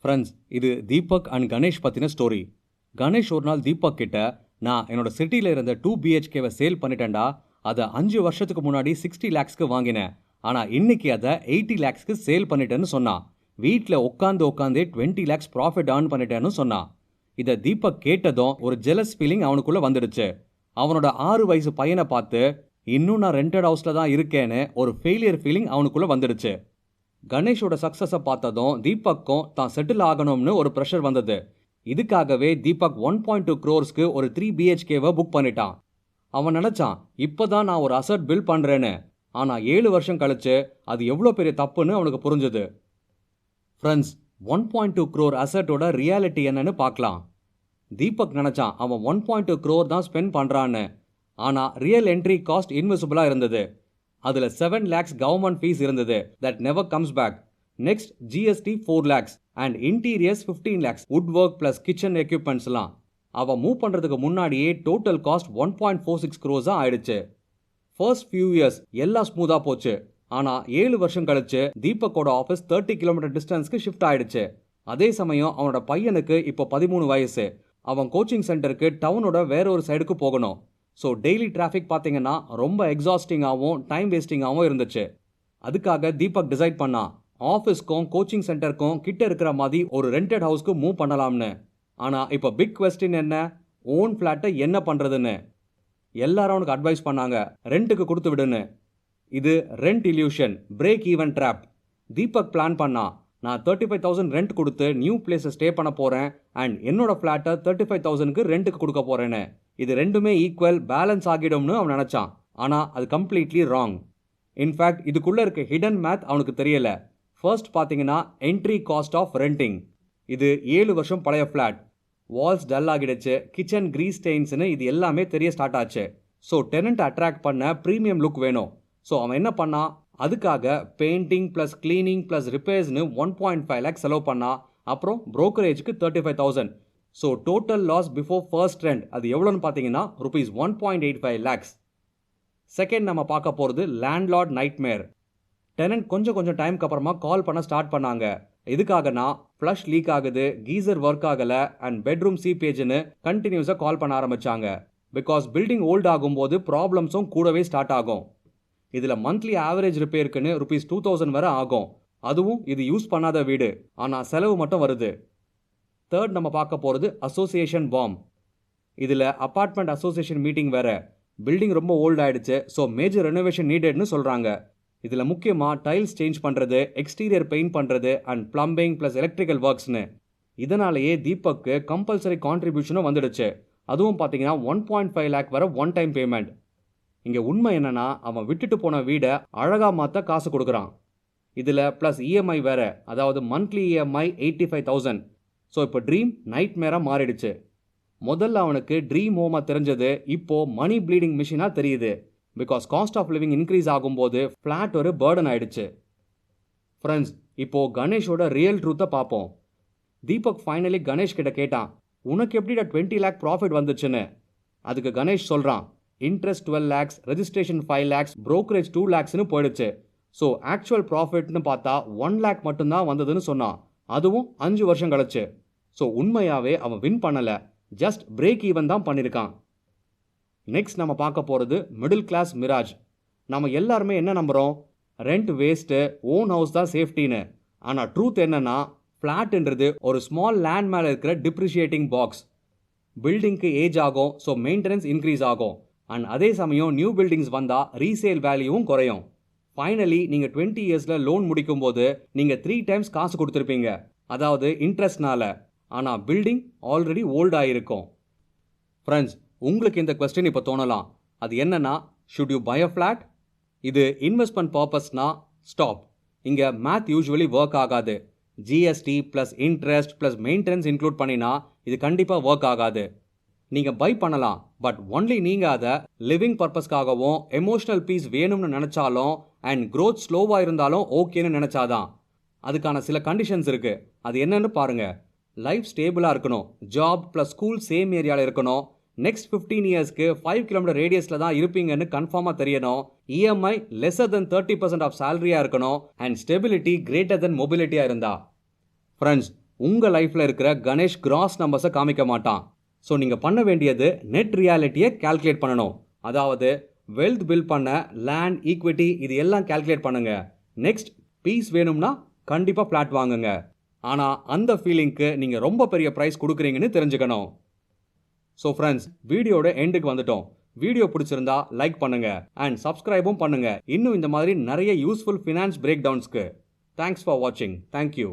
Friends, இது Deepak and Ganesh பற்றின story. Ganesh ஒரு நாள் தீபக் கிட்ட, நான் என்னோட சிட்டியில் இருந்த 2 BHKவை சேல் பண்ணிட்டேன்டா. அதை 5 வருஷத்துக்கு முன்னாடி 60 lakhsக்கு வாங்கினேன். ஆனால் இன்னைக்கு அதை 80 lakhsக்கு சேல் பண்ணிட்டேன்னு சொன்னான். வீட்டில் உட்காந்தே 20 lakhs ப்ராஃபிட் ஏர்ன் பண்ணிட்டேன்னு சொன்னான். இதை தீபக் கேட்டதும் ஒரு ஜெலஸ் ஃபீலிங் அவனுக்குள்ள வந்துடுச்சு. அவனோட 6 வயசு பையனை பார்த்து, இன்னும் நான் ரெண்டட் ஹவுஸில் தான் இருக்கேன்னு ஒரு ஃபெயிலியர் ஃபீலிங் அவனுக்குள்ள வந்துடுச்சு. கணேஷோட சக்ஸஸை பார்த்ததும் தீபக்கும் தான் செட்டில் ஆகணும்னு ஒரு ப்ரெஷர் வந்தது. இதுக்காகவே தீபக் 1.2 crores ஒரு 3 BHKவை புக் பண்ணிட்டான். அவன் நினச்சான், இப்போ தான் நான் ஒரு அசட் பில்ட் பண்ணுறேன்னு. ஆனால் 7 வருஷம் கழிச்சு அது எவ்வளோ பெரிய தப்புன்னு அவனுக்கு புரிஞ்சுது. ஃப்ரெண்ட்ஸ், 1.2 crore அசட்டோட ரியாலிட்டி என்னன்னு பார்க்கலாம். தீபக் நினச்சான் அவன் 1.2 crore தான் ஸ்பெண்ட் பண்ணுறான்னு. ஆனால் ரியல் என்ட்ரி காஸ்ட் இன்விசிபிளாக இருந்தது. அதில் 7 lakhs கவர்மெண்ட் ஃபீஸ் இருந்தது, that never comes back. Next GST 4 lakhs and interiors 15 lakhs, wood work plus kitchen எக்யூப்மெண்ட்ஸ்லாம். அவன் மூவ் பண்ணுறதுக்கு முன்னாடியே டோட்டல் காஸ்ட் 1.46 crores ஆயிடுச்சு. ஃபர்ஸ்ட் ஃபியூ இயர்ஸ் எல்லாம் ஸ்மூத்தாக போச்சு. ஆனால் 7 வருஷம் கழிச்சு தீபக்கோட ஆஃபீஸ் 30 கிலோமீட்டர் டிஸ்டன்ஸ்க்கு ஷிஃப்ட் ஆயிடுச்சு. அதே சமயம் அவனோட பையனுக்கு இப்போ 13 வயசு. அவன் கோச்சிங் சென்டருக்கு டவுனோட வேற ஒரு சைடுக்கு போகணும். ஸோ டெய்லி டிராஃபிக் பார்த்தீங்கன்னா ரொம்ப எக்ஸாஸ்டிங்காகவும் டைம் வேஸ்டிங்காகவும் இருந்துச்சு. அதுக்காக தீபக் டிசைட் பண்ணான், ஆஃபீஸ்க்கும் கோச்சிங் சென்டருக்கும் கிட்ட இருக்கிற மாதிரி ஒரு ரெண்டட் ஹவுஸ்க்கு மூவ் பண்ணலாம்னு. ஆனால் இப்போ பிக் கொஸ்டின் என்ன, ஓன் ஃப்ளாட்டை என்ன பண்ணுறதுன்னு. எல்லாரும் அவனுக்கு அட்வைஸ் பண்ணாங்க, ரெண்ட்டுக்கு கொடுத்து விடுன்னு. இது rent illusion, break even drop. Deepak plan பண்ணான், நான் 35,000 ரெண்ட் கொடுத்து நியூ பிளேஸை ஸ்டே பண்ண போகிறேன் அண்ட் என்னோட ஃப்ளாட்டை 35,000க்கு ரெண்ட்டுக்கு கொடுக்க போகிறேன்னு. இது ரெண்டுமே ஈக்குவல் பேலன்ஸ் ஆகிடும்னு அவன் நினச்சான். ஆனால் அது கம்ப்ளீட்லி ராங். இன்ஃபேக்ட் இதுக்குள்ளே இருக்க ஹிடன் மேத் அவனுக்கு தெரியல. ஃபர்ஸ்ட் பார்த்தீங்கன்னா என்ட்ரி காஸ்ட் ஆஃப் ரெண்டிங். இது 7 வருஷம் பழைய ஃப்ளாட். வால்ஸ் டல் ஆகிடுச்சு, கிச்சன் கிரீஸ் ஸ்டெயின்ஸ்னு இது எல்லாமே தெரிய ஸ்டார்ட் ஆச்சு. ஸோ டெனண்ட் அட்ராக்ட் பண்ண ப்ரீமியம் லுக் வேணும். ஸோ அவன் என்ன பண்ணான், அதுக்காக பெயிண்டிங் ப்ளஸ் கிளீனிங் ப்ளஸ் ரிப்பேர்ஸ்னு 1.5 lakhs செலவு பண்ணான். அப்புறம் ப்ரோக்கரேஜுக்கு 35,000. So total loss before first rent அது எவ்வளோன்னு பார்த்தீங்கன்னா rupees 1.85 lakhs. செகண்ட் நம்ம பார்க்க போகிறது லேண்ட்லார்ட் நைட்மேர். டெனன்ட் கொஞ்சம் டைம்க்கு அப்புறமா கால் பண்ண ஸ்டார்ட் பண்ணாங்க. எதுக்காகனா ஃப்ளஷ் லீக் ஆகுது, கீசர் ஒர்க் ஆகலை அண்ட் பெட்ரூம் சீப்பேஜ்னு கண்டினியூஸாக கால் பண்ண ஆரம்பித்தாங்க. பிகாஸ் பில்டிங் ஓல்ட் ஆகும்போது ப்ராப்ளம்ஸும் கூடவே ஸ்டார்ட் ஆகும். இதில் மந்த்லி ஆவரேஜ் ரிப்பேருக்குன்னு rupees 2,000 வரை ஆகும். அதுவும் இது யூஸ் பண்ணாத வீடு, ஆனால் செலவு மட்டும் வருது. தேர்ட் நம்ம பார்க்க போகிறது அசோசியேஷன் பாம். இதில் அப்பார்ட்மெண்ட் அசோசியேஷன் மீட்டிங் வேற. பில்டிங் ரொம்ப ஓல்ட் ஆயிடுச்சு, ஸோ மேஜர் ரெனோவேஷன் நீடட்னு சொல்கிறாங்க. இதில் முக்கியமாக டைல்ஸ் சேஞ்ச் பண்ணுறது, எக்ஸ்டீரியர் பெயிண்ட் பண்ணுறது அண்ட் பிளம்பிங் ப்ளஸ் எலக்ட்ரிக்கல் ஒர்க்ஸ்னு. இதனாலேயே தீபக்கு கம்பல்சரி கான்ட்ரிபியூஷனும் வந்துடுச்சு. அதுவும் பார்த்தீங்கன்னா 1.5 lakh வரை ஒன் டைம் பேமெண்ட். இங்கே உண்மை என்னன்னா, அவன் விட்டுட்டு போன வீடை அழகாக மாற்ற காசு கொடுக்குறான். இதில் ப்ளஸ் EMI வேற, அதாவது மந்த்லி EMI 85,000. ஸோ இப்போ ட்ரீம் நைட் மேராக மாறிடுச்சு. முதல்ல அவனுக்கு ட்ரீம் ஹோமாக தெரிஞ்சது இப்போ மணி ப்ளீடிங் மிஷினாக தெரியுது. Because cost of living increase ஆகும்போது ஃப்ளாட் ஒரு பேர்டன் ஆயிடுச்சு. ஃப்ரெண்ட்ஸ், இப்போது கணேஷோட ரியல் ட்ரூத்தை பார்ப்போம். தீபக் ஃபைனலி கணேஷ் கிட்ட கேட்டான், உனக்கு எப்படிடா 20 lakh ப்ராஃபிட் வந்துச்சுன்னு. அதுக்கு கணேஷ் சொல்கிறான், interest 12 lakhs, registration 5 lakhs, brokerage 2 lakhsனு போயிடுச்சு. ஸோ ஆக்சுவல் ப்ராஃபிட்னு பார்த்தா 1 lakh மட்டும்தான் வந்ததுன்னு சொன்னான். அதுவும் 5 வருஷம் கழிச்சு. ஸோ உண்மையாகவே அவன் வின் பண்ணலை, ஜஸ்ட் பிரேக் ஈவன் தான் பண்ணியிருக்கான். நெக்ஸ்ட் நம்ம பார்க்க போகிறது மிடில் கிளாஸ் மிராஜ். நம்ம எல்லாருமே என்ன நம்புகிறோம், ரெண்ட் வேஸ்ட்டு, ஓன் ஹவுஸ் தான் சேஃப்டின்னு. ஆனால் ட்ரூத் என்னன்னா, ஃப்ளாட்ன்றது ஒரு ஸ்மால் லேண்ட் மேலே இருக்கிற டிப்ரிஷியேட்டிங் பாக்ஸ். பில்டிங்க்கு ஏஜ் ஆகும், ஸோ மெயின்டெனன்ஸ் இன்க்ரீஸ் ஆகும். அண்ட் அதே சமயம் நியூ பில்டிங்ஸ் வந்தால் ரீசேல் வேல்யூவும் குறையும். ஃபைனலி நீங்கள் 20 இயர்ஸில் லோன் முடிக்கும்போது நீங்கள் 3 times காசு கொடுத்துருப்பீங்க, அதாவது இன்ட்ரெஸ்ட்னால. ஆனால் பில்டிங் ஆல்ரெடி ஓல்ட் ஆகிருக்கும். ஃப்ரெண்ட்ஸ், உங்களுக்கு இந்த கொஸ்டின் இப்போ தோணலாம், அது என்னன்னா, should you buy a flat? இது இன்வெஸ்ட்மெண்ட் பர்பஸ்னா ஸ்டாப். இங்கே மேத் யூஸ்வலி ஒர்க் ஆகாது. GST plus interest plus maintenance include பண்ணினா இது கண்டிப்பாக ஒர்க் ஆகாது. நீங்கள் பை பண்ணலாம், பட் ஒன்லி நீங்கள் அதை லிவிங் பர்பஸ்க்காகவும் எமோஷனல் பீஸ் வேணும்னு நினச்சாலும் அண்ட் க்ரோத் ஸ்லோவாக இருந்தாலும் ஓகேன்னு நினச்சாதான். அதுக்கான சில கண்டிஷன்ஸ் இருக்குது. அது என்னன்னு பாருங்கள். லைஃப் ஸ்டேபிளாக இருக்கணும், ஜாப் ப்ளஸ் ஸ்கூல் சேம் ஏரியாவில் இருக்கணும், நெக்ஸ்ட் 15 இயர்ஸ்க்கு 5 கிலோமீட்டர் ரேடியஸில் தான் இருப்பீங்கன்னு கன்ஃபார்மாக தெரியணும், EMI லெஸர் தென் 30% ஆஃப் சேலரியாக இருக்கணும் அண்ட் ஸ்டெபிலிட்டி கிரேட்டர் தென் மொபிலிட்டியாக இருந்தா. ஃப்ரெண்ட்ஸ், உங்கள் லைஃப்பில் இருக்கிற கணேஷ் கிராஸ் நம்பர்ஸை காமிக்க மாட்டான். ஸோ நீங்கள் பண்ண வேண்டியது நெட் ரியாலிட்டியை கால்குலேட் பண்ணணும். அதாவது வெல்த் பில்ட் பண்ண லேண்ட், ஈக்விட்டி இது எல்லாம் கால்குலேட் பண்ணுங்க. நெக்ஸ்ட் பீஸ் வேணும்னா கண்டிப்பாக ஃப்ளாட் வாங்குங்க. ஆனால் அந்த ஃபீலிங்க்கு நீங்கள் ரொம்ப பெரிய ப்ரைஸ் கொடுக்குறீங்கன்னு தெரிஞ்சுக்கணும். ஸோ ஃப்ரெண்ட்ஸ், வீடியோட எண்டுக்கு வந்துட்டோம். வீடியோ பிடிச்சிருந்தா லைக் பண்ணுங்க அண்ட் சப்ஸ்கிரைபும் பண்ணுங்க. இன்னும் இந்த மாதிரி நிறைய யூஸ்ஃபுல் ஃபினான்ஸ் பிரேக் டவுன்ஸ்க்கு. தேங்க்ஸ் ஃபார் வாட்சிங். தேங்க்யூ.